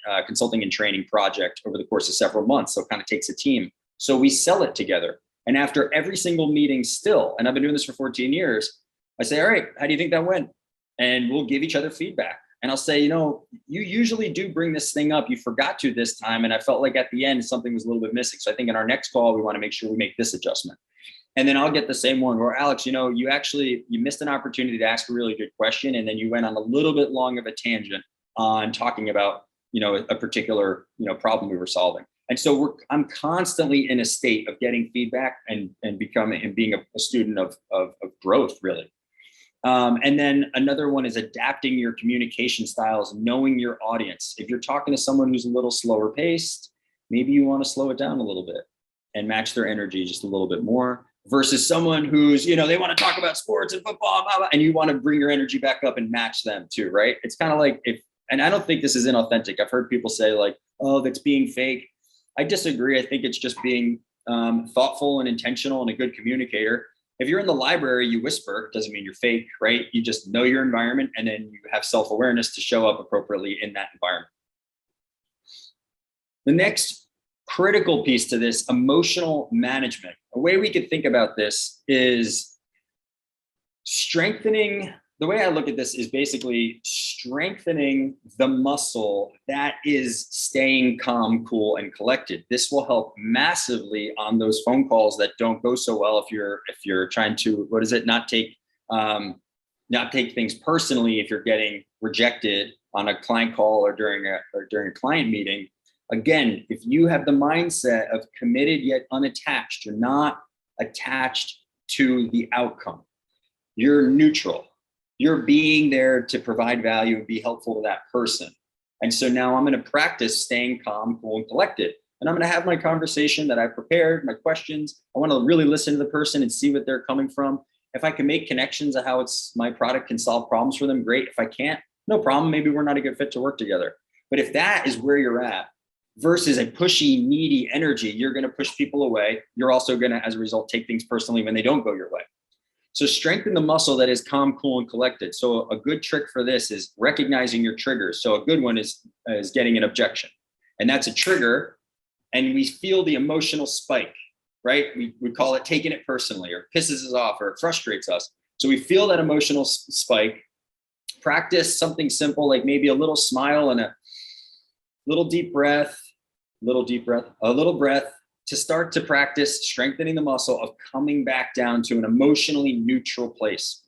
and training project over the course of several months. So it kind of takes a team. So we sell it together. And after every single meeting still, and I've been doing this for 14 years, I say, all right, how do you think that went? And we'll give each other feedback. And I'll say, you usually do bring this thing up. You forgot to this time. And I felt like at the end, something was a little bit missing. So I think in our next call, we want to make sure we make this adjustment. And then I'll get the same one where, Alex, you missed an opportunity to ask a really good question. And then you went on a little bit long of a tangent on talking about, a particular, problem we were solving. And so I'm constantly in a state of getting feedback and becoming and being a student of growth, really. And then another one is adapting your communication styles, knowing your audience. If you're talking to someone who's a little slower paced, maybe you want to slow it down a little bit and match their energy just a little bit more. versus someone who's, they want to talk about sports and football, blah, blah, and you want to bring your energy back up and match them too, right? It's kind of like and I don't think this is inauthentic. I've heard people say like, oh, that's being fake. I disagree. I think it's just being thoughtful and intentional and a good communicator. If you're in the library, you whisper, doesn't mean you're fake, right? You just know your environment, and then you have self-awareness to show up appropriately in that environment. The next critical piece to this, emotional management. A way we could think about this is strengthening. The way I look at this is basically strengthening the muscle that is staying calm, cool, and collected. This will help massively on those phone calls that don't go so well if you're trying to, not take things personally if you're getting rejected on a client call or during a client meeting. Again, if you have the mindset of committed yet unattached, you're not attached to the outcome. You're neutral. You're being there to provide value and be helpful to that person. And so now I'm going to practice staying calm, cool, and collected. And I'm going to have my conversation that I prepared, my questions. I want to really listen to the person and see what they're coming from. If I can make connections of how my product can solve problems for them, great. If I can't, no problem. Maybe we're not a good fit to work together. But if that is where you're at, versus a pushy, needy energy, you're going to push people away. You're also going to, as a result, take things personally when they don't go your way. So strengthen the muscle that is calm, cool, and collected. So a good trick for this is recognizing your triggers. So a good one is getting an objection. And that's a trigger. And we feel the emotional spike, right? We call it taking it personally, or pisses us off, or it frustrates us. So we feel that emotional spike. Practice something simple, like maybe a little smile and a little deep breath, a little breath, to start to practice strengthening the muscle of coming back down to an emotionally neutral place.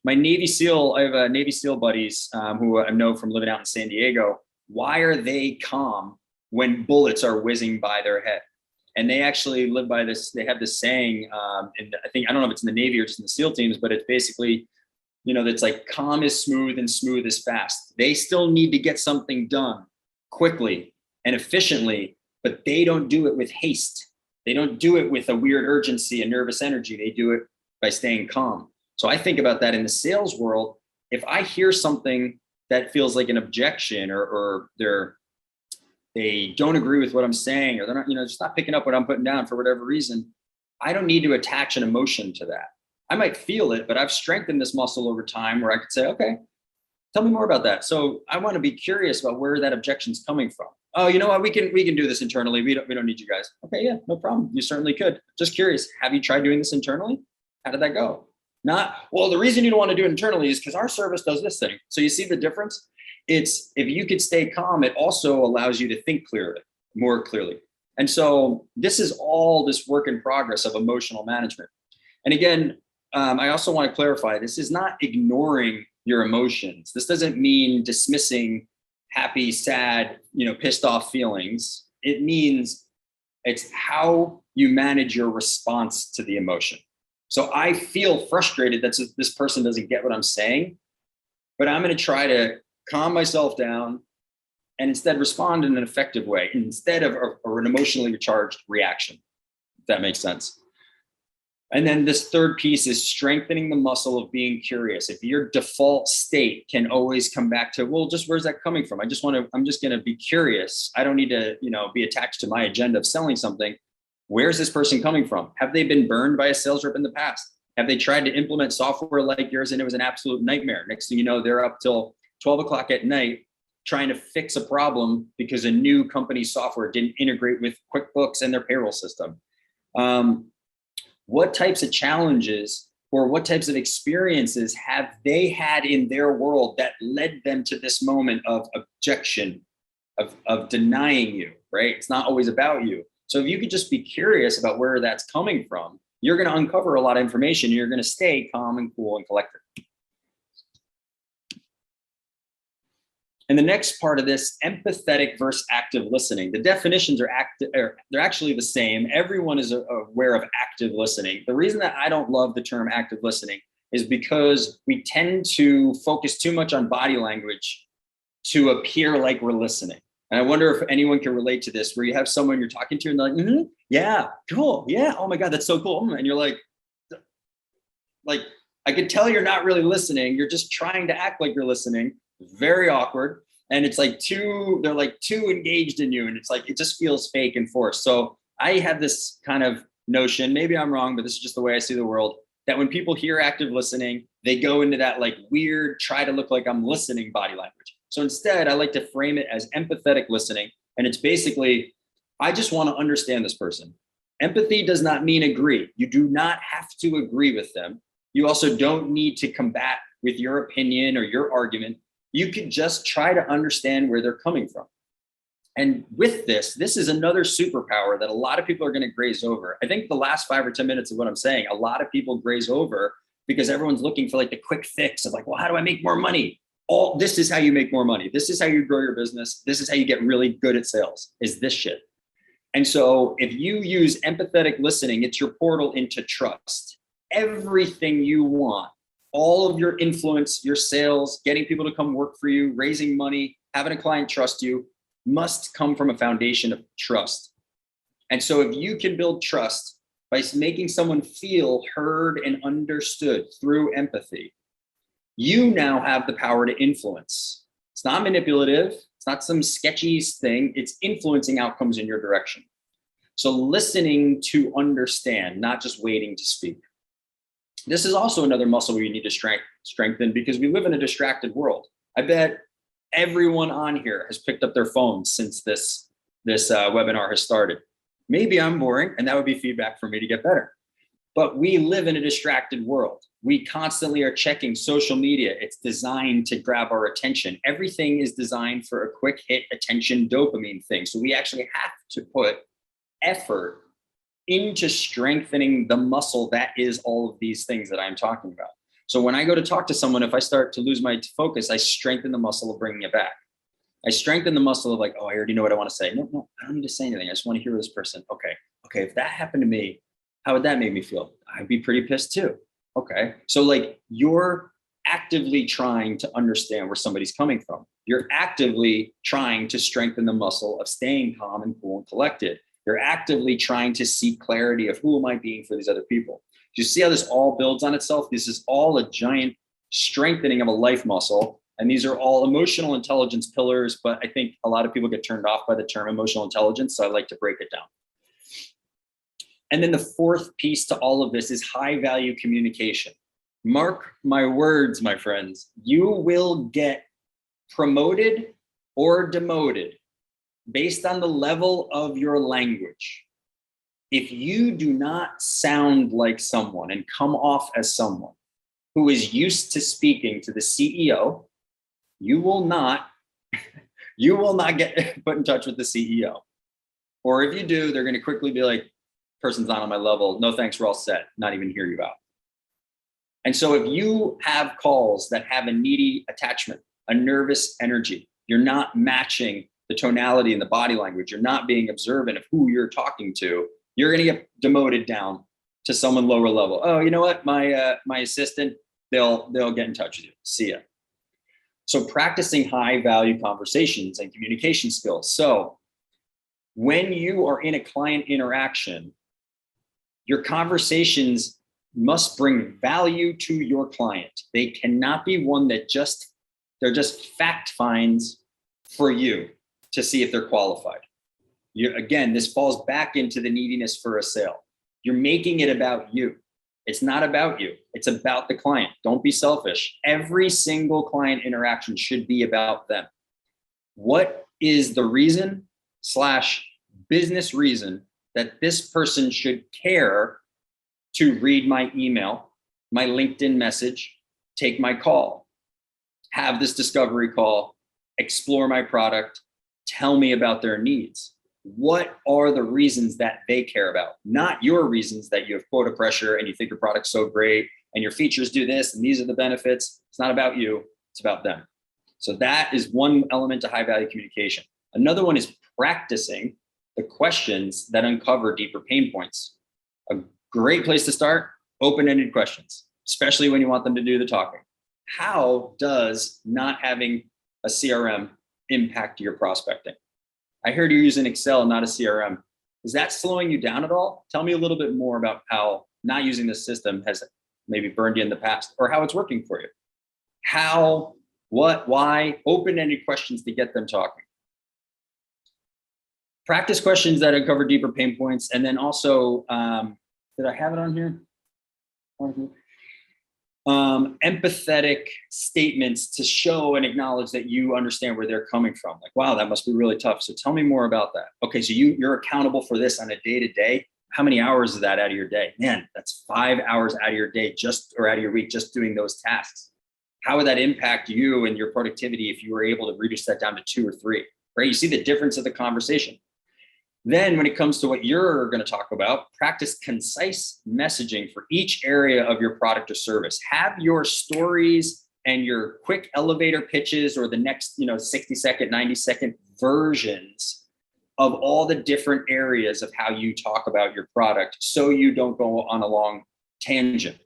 I have Navy SEAL buddies who I know from living out in San Diego. Why are they calm when bullets are whizzing by their head? And they actually live by this. They have this saying, and I don't know if it's in the Navy or just in the SEAL teams, but it's basically, that's like calm is smooth and smooth is fast. They still need to get something done quickly and efficiently, but they don't do it with haste. They don't do it with a weird urgency and nervous energy. They do it by staying calm. So I think about that in the sales world. If I hear something that feels like an objection, or they don't agree with what I'm saying, or they're not, just not picking up what I'm putting down for whatever reason, I don't need to attach an emotion to that. I might feel it, but I've strengthened this muscle over time where I could say, okay, tell me more about that. So I want to be curious about where that objection's coming from. Oh, you know what? We can do this internally. We don't need you guys. Okay, yeah, no problem. You certainly could. Just curious. Have you tried doing this internally? How did that go? Not, well, the reason you don't want to do it internally is because our service does this thing. So you see the difference? It's, if you could stay calm, it also allows you to think more clearly. And so this is all this work in progress of emotional management. And again, I also want to clarify, this is not ignoring your emotions. This doesn't mean dismissing happy, sad, pissed off feelings. It means it's how you manage your response to the emotion. So I feel frustrated that this person doesn't get what I'm saying, but I'm going to try to calm myself down and instead respond in an effective way instead of an emotionally charged reaction, if that makes sense. And then this third piece is strengthening the muscle of being curious. If your default state can always come back to, well, just where's that coming from? I'm just going to be curious. I don't need to, be attached to my agenda of selling something. Where's this person coming from? Have they been burned by a sales rep in the past? Have they tried to implement software like yours and it was an absolute nightmare? Next thing you know, they're up till 12 o'clock at night trying to fix a problem because a new company's software didn't integrate with QuickBooks and their payroll system. What types of challenges or what types of experiences have they had in their world that led them to this moment of objection, of denying you, right? It's not always about you. So if you could just be curious about where that's coming from, you're going to uncover a lot of information. You're going to stay calm and cool and collected. And the next part of this, empathetic versus active listening. The definitions are they're actually the same. Everyone is aware of active listening. The reason that I don't love the term active listening is because we tend to focus too much on body language to appear like we're listening. And I wonder if anyone can relate to this, where you have someone you're talking to and they're like, yeah, cool. Yeah. Oh my God, that's so cool. And you're like, Like, I could tell you're not really listening. You're just trying to act like you're listening. Very awkward. And it's like they're like too engaged in you. And it's like, it just feels fake and forced. So I have this kind of notion, maybe I'm wrong, but this is just the way I see the world, that when people hear active listening, they go into that like weird, try to look like I'm listening body language. So instead, I like to frame it as empathetic listening. And it's basically, I just want to understand this person. Empathy does not mean agree. You do not have to agree with them. You also don't need to combat with your opinion or your argument. You could just try to understand where they're coming from. And with this is another superpower that a lot of people are going to graze over. I think the last 5 or 10 minutes of what I'm saying, a lot of people graze over because everyone's looking for like the quick fix of like, well, how do I make more money? This is how you make more money. This is how you grow your business. This is how you get really good at sales, is this shit. And so if you use empathetic listening, it's your portal into trust. Everything you want, all of your influence, your sales, getting people to come work for you, raising money, having a client trust you, must come from a foundation of trust. And so if you can build trust by making someone feel heard and understood through empathy, you now have the power to influence. It's not manipulative. It's not some sketchy thing. It's influencing outcomes in your direction. So listening to understand, not just waiting to speak. This is also another muscle we need to strengthen because we live in a distracted world. I bet everyone on here has picked up their phone since this webinar has started. Maybe I'm boring, and that would be feedback for me to get better. But we live in a distracted world. We constantly are checking social media. It's designed to grab our attention. Everything is designed for a quick hit attention dopamine thing. So we actually have to put effort into strengthening the muscle that is all of these things that I'm talking about. So when I go to talk to someone, if I start to lose my focus, I strengthen the muscle of bringing it back. I strengthen the muscle of like, oh, I already know what I want to say. No, I don't need to say anything. I just want to hear this person. Okay, if that happened to me, how would that make me feel? I'd be pretty pissed too. Okay, so like you're actively trying to understand where somebody's coming from. You're actively trying to strengthen the muscle of staying calm and cool and collected. You're actively trying to seek clarity of who am I being for these other people. Do you see how this all builds on itself? This is all a giant strengthening of a life muscle. And these are all emotional intelligence pillars, but I think a lot of people get turned off by the term emotional intelligence. So I like to break it down. And then the fourth piece to all of this is high value communication. Mark my words, my friends, you will get promoted or demoted based on the level of your language. If you do not sound like someone and come off as someone who is used to speaking to the CEO, you will not get put in touch with the CEO. Or if you do, they're going to quickly be like, person's not on my level. No, thanks, we're all set. Not even hear you out. And so if you have calls that have a needy attachment, a nervous energy, you're not matching the tonality and the body language, you're not being observant of who you're talking to, you're going to get demoted down to someone lower level. Oh, you know what? My assistant, they'll get in touch with you. See ya. So practicing high value conversations and communication skills. So when you are in a client interaction, your conversations must bring value to your client. They cannot be one that they're just fact finds for you to see if they're qualified. Again, this falls back into the neediness for a sale. You're making it about you. It's not about you. It's about the client. Don't be selfish. Every single client interaction should be about them. What is the reason/business reason that this person should care to read my email, my LinkedIn message, take my call, have this discovery call, explore my product, tell me about their needs? What are the reasons that they care about? Not your reasons that you have quota pressure and you think your product's so great and your features do this and these are the benefits. It's not about you, it's about them. So that is one element to high value communication. Another one is practicing the questions that uncover deeper pain points. A great place to start, open-ended questions, especially when you want them to do the talking. How does not having a CRM impact your prospecting? I heard you're using Excel, not a CRM. Is that slowing you down at all? Tell me a little bit more about how not using this system has maybe burned you in the past, or how it's working for you. How, what, why, open-ended questions to get them talking. Practice questions that uncover deeper pain points. And then also, did I have it on here? Empathetic statements to show and acknowledge that you understand where they're coming from. Like, wow, that must be really tough. So tell me more about that. Okay, so you're accountable for this on a day-to-day. How many hours is that out of your day? Man, that's 5 hours out of your day or out of your week just doing those tasks. How would that impact you and your productivity if you were able to reduce that down to 2 or 3, right? You see the difference of the conversation. Then when it comes to what you're going to talk about, practice concise messaging for each area of your product or service. Have your stories and your quick elevator pitches or the next, 60-second, 90-second versions of all the different areas of how you talk about your product so you don't go on a long tangent.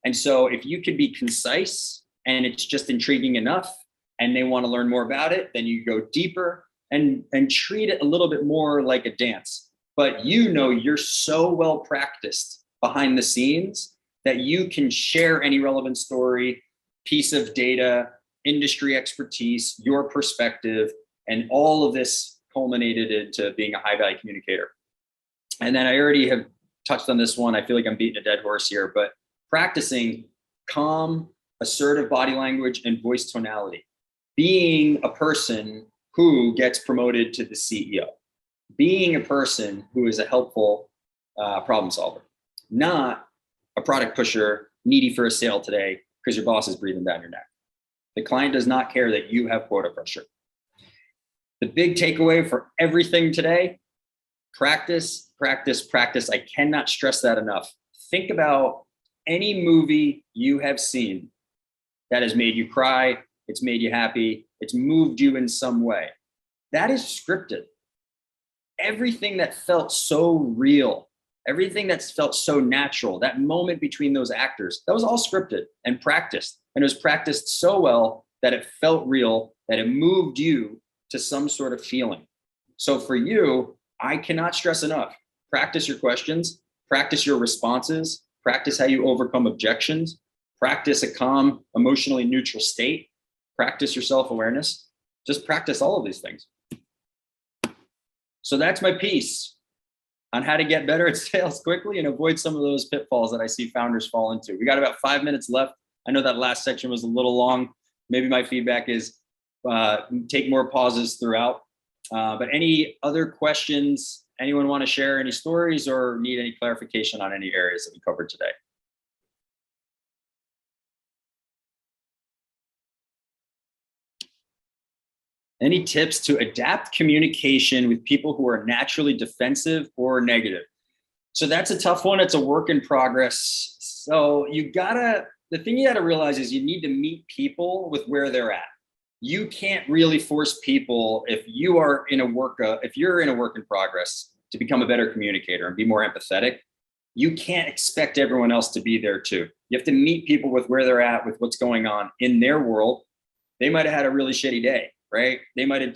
And so if you could be concise and it's just intriguing enough and they want to learn more about it, then you go deeper and treat it a little bit more like a dance. But you're so well practiced behind the scenes that you can share any relevant story, piece of data, industry expertise, your perspective, and all of this culminated into being a high value communicator. And then I already have touched on this one. I feel like I'm beating a dead horse here, but practicing calm, assertive body language and voice tonality. Being a person who gets promoted to the CEO. Being a person who is a helpful problem solver, not a product pusher needy for a sale today because your boss is breathing down your neck. The client does not care that you have quota pressure. The big takeaway for everything today, practice, practice, practice. I cannot stress that enough. Think about any movie you have seen that has made you cry, it's made you happy, it's moved you in some way. That is scripted. Everything that felt so real, everything that's felt so natural, that moment between those actors, that was all scripted and practiced. And it was practiced so well that it felt real, that it moved you to some sort of feeling. So for you, I cannot stress enough, practice your questions, practice your responses, practice how you overcome objections, practice a calm, emotionally neutral state, practice your self-awareness, just practice all of these things. So that's my piece on how to get better at sales quickly and avoid some of those pitfalls that I see founders fall into. We got about 5 minutes left. I know that last section was a little long. Maybe my feedback is take more pauses throughout. But any other questions? Anyone want to share any stories or need any clarification on any areas that we covered today? Any tips to adapt communication with people who are naturally defensive or negative? So that's a tough one. It's a work in progress. So the thing you gotta realize is you need to meet people with where they're at. You can't really force people if you're in a work in progress to become a better communicator and be more empathetic. You can't expect everyone else to be there too. You have to meet people with where they're at, with what's going on in their world. They might have had a really shitty day, right? They might have,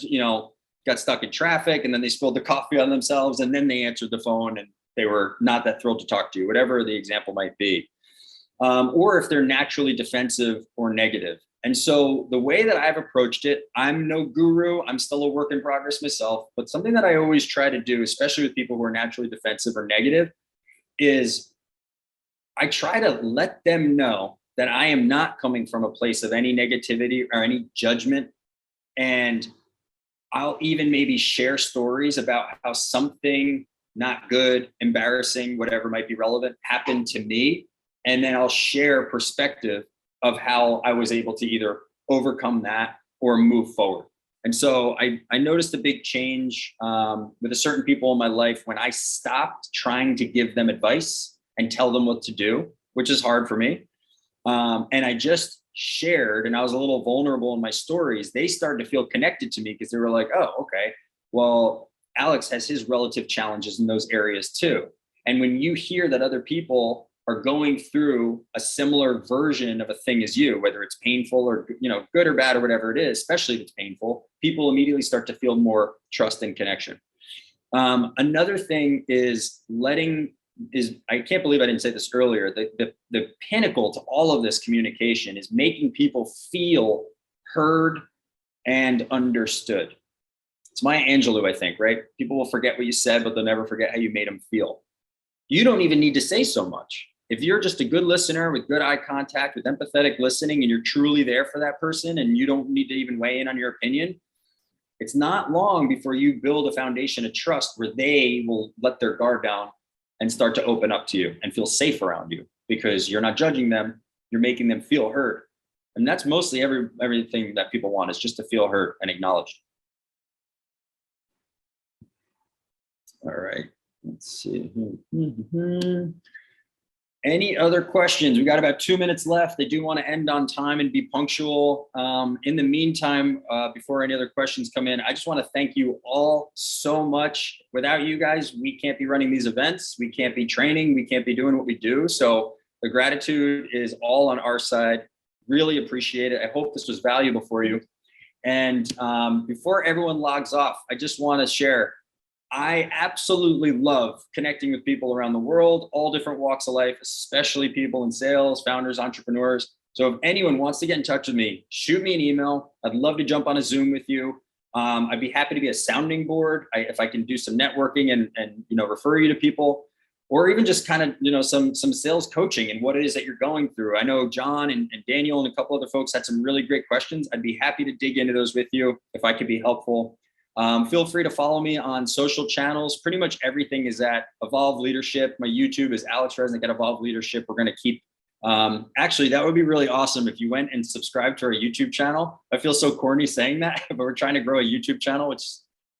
got stuck in traffic and then they spilled the coffee on themselves and then they answered the phone and they were not that thrilled to talk to you, whatever the example might be. Or if they're naturally defensive or negative. And so the way that I've approached it, I'm no guru, I'm still a work in progress myself, but something that I always try to do, especially with people who are naturally defensive or negative, is I try to let them know that I am not coming from a place of any negativity or any judgment. And I'll even maybe share stories about how something not good, embarrassing, whatever might be relevant, happened to me. And then I'll share perspective of how I was able to either overcome that or move forward. And so I noticed a big change with a certain people in my life when I stopped trying to give them advice and tell them what to do, which is hard for me. And I just shared, and I was a little vulnerable in my stories. They started to feel connected to me because they were like, oh, okay, well, Alex has his relative challenges in those areas too. And when you hear that other people are going through a similar version of a thing as you, whether it's painful or good or bad or whatever it is, especially if it's painful, people immediately start to feel more trust and connection. Another thing is letting I can't believe I didn't say this earlier. The pinnacle to all of this communication is making people feel heard and understood. It's Maya Angelou, I think, right? People will forget what you said, but they'll never forget how you made them feel. You don't even need to say so much. If you're just a good listener with good eye contact, with empathetic listening, and you're truly there for that person, and you don't need to even weigh in on your opinion, it's not long before you build a foundation of trust where they will let their guard down and start to open up to you and feel safe around you, because you're not judging them, you're making them feel heard. And that's mostly everything that people want, is just to feel heard and acknowledged. All right, let's see. Any other questions? We got about 2 minutes left. I do want to end on time and be punctual. In the meantime, before any other questions come in, I just want to thank you all so much. Without you guys, we can't be running these events. We can't be training. We can't be doing what we do. So the gratitude is all on our side. Really appreciate it. I hope this was valuable for you. And before everyone logs off, I just want to share, I absolutely love connecting with people around the world, all different walks of life, especially people in sales, founders, entrepreneurs. So if anyone wants to get in touch with me, shoot me an email. I'd love to jump on a Zoom with you. I'd be happy to be a sounding board if I can do some networking and refer you to people, or even just kind of some sales coaching and what it is that you're going through. I know John and Daniel and a couple other folks had some really great questions. I'd be happy to dig into those with you if I could be helpful. Feel free to follow me on social channels. Pretty much everything is at Evolve Leadership. My YouTube is Alex Resnick at Evolve Leadership. We're going to keep, actually, that would be really awesome if you went and subscribed to our YouTube channel. I feel so corny saying that, but we're trying to grow a YouTube channel, which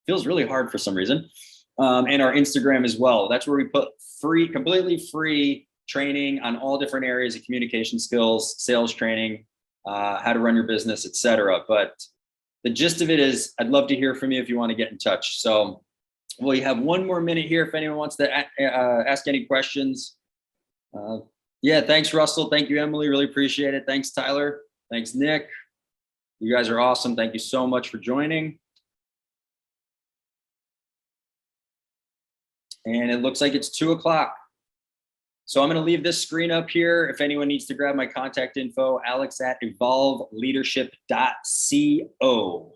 feels really hard for some reason. And our Instagram as well. That's where we put completely free training on all different areas of communication skills, sales training, how to run your business, etc. But the gist of it is, I'd love to hear from you if you want to get in touch. So we have 1 more minute here if anyone wants to ask any questions. Yeah, thanks, Russell. Thank you, Emily. Really appreciate it. Thanks, Tyler. Thanks, Nick. You guys are awesome. Thank you so much for joining. And it looks like it's 2 o'clock. So I'm going to leave this screen up here. If anyone needs to grab my contact info, Alex at evolveleadership.co.